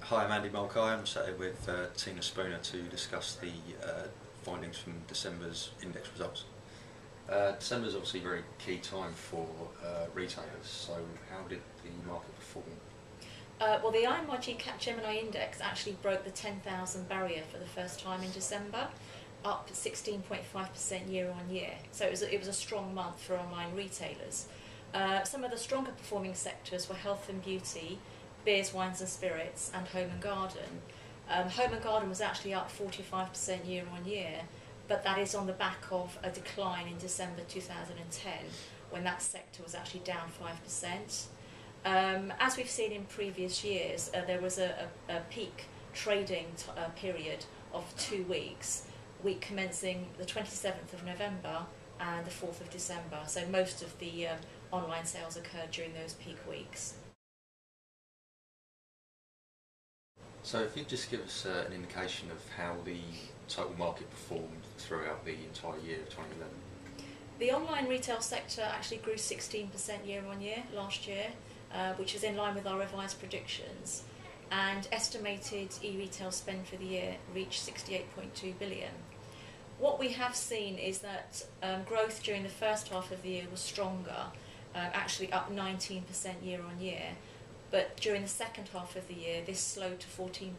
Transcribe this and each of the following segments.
Hi, I'm Andy Mulcahy. I'm sat here with Tina Spooner to discuss the findings from December's index results. December is obviously a very key time for retailers, so how did the market perform? Well, the IMRG Capgemini Index actually broke the 10,000 barrier for the first time in December, up 16.5% year on year. So it was a strong month for online retailers. Some of the stronger performing sectors were health and beauty, beers, wines and spirits, and home and garden. Home and garden was actually up 45% year on year, but that is on the back of a decline in December 2010, when that sector was actually down 5%. As we've seen in previous years, there was a peak trading period of 2 weeks, week commencing the 27th of November and the 4th of December. So most of the online sales occurred during those peak weeks. So if you just give us an indication of how the total market performed throughout the entire year of 2011. The online retail sector actually grew 16% year on year last year, which is in line with our revised predictions, and estimated e-retail spend for the year reached 68.2 billion. What we have seen is that growth during the first half of the year was stronger, actually up 19% year on year, but during the second half of the year this slowed to 14%.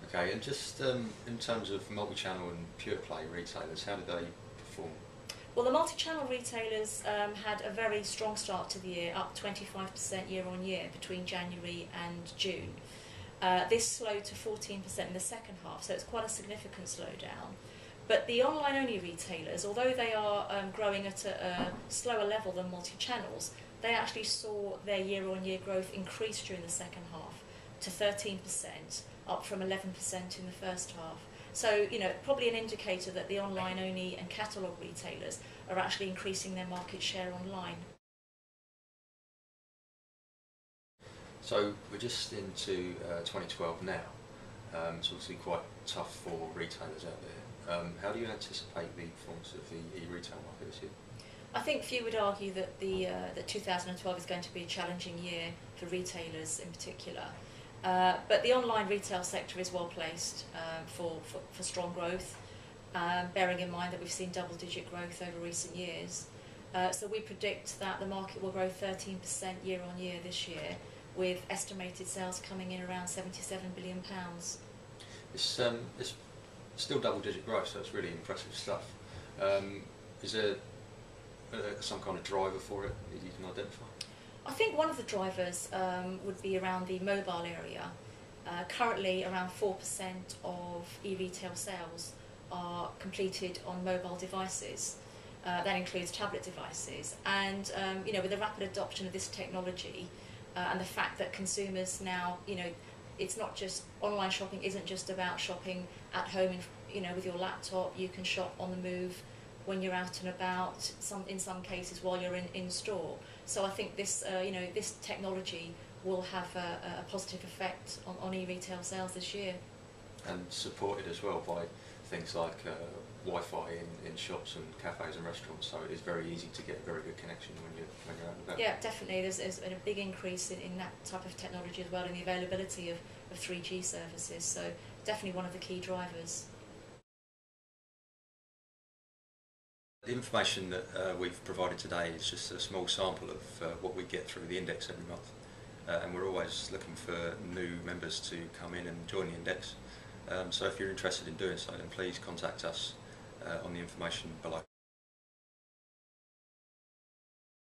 Okay, and just in terms of multi-channel and pure play retailers, how did they perform? Well, the multi-channel retailers had a very strong start to the year, up 25% year on year between January and June. This slowed to 14% in the second half, so it's quite a significant slowdown. But the online-only retailers, although they are growing at a slower level than multi-channels, they actually saw their year-on-year growth increase during the second half to 13%, up from 11% in the first half. So, probably an indicator that the online-only and catalogue retailers are actually increasing their market share online. So we're just into 2012 now. It's obviously quite tough for retailers out there. How do you anticipate the performance of the e-retail market this year? I think few would argue that that 2012 is going to be a challenging year for retailers in particular. But the online retail sector is well placed for strong growth, bearing in mind that we've seen double-digit growth over recent years. So we predict that the market will grow 13% year on year this year, with estimated sales coming in around £77 billion. It's still double-digit growth, so it's really impressive stuff. Is there some kind of driver for it that you can identify? I think one of the drivers would be around the mobile area. Currently, around 4% of e-retail sales are completed on mobile devices. That includes tablet devices. And with the rapid adoption of this technology and the fact that consumers now, it's not just online shopping isn't just about shopping at home with your laptop. You can shop on the move when you're out and about, in some cases while you're in store. So I think this this technology will have a positive effect on e-retail sales this year. And supported as well by things like Wi-Fi in shops and cafes and restaurants, so it is very easy to get a very good connection when you're out and about. Yeah, definitely. There's a big increase in that type of technology as well, in the availability of 3G services. So definitely one of the key drivers. The information that we've provided today is just a small sample of what we get through the index every month, and we're always looking for new members to come in and join the index. So if you're interested in doing so, then please contact us on the information below.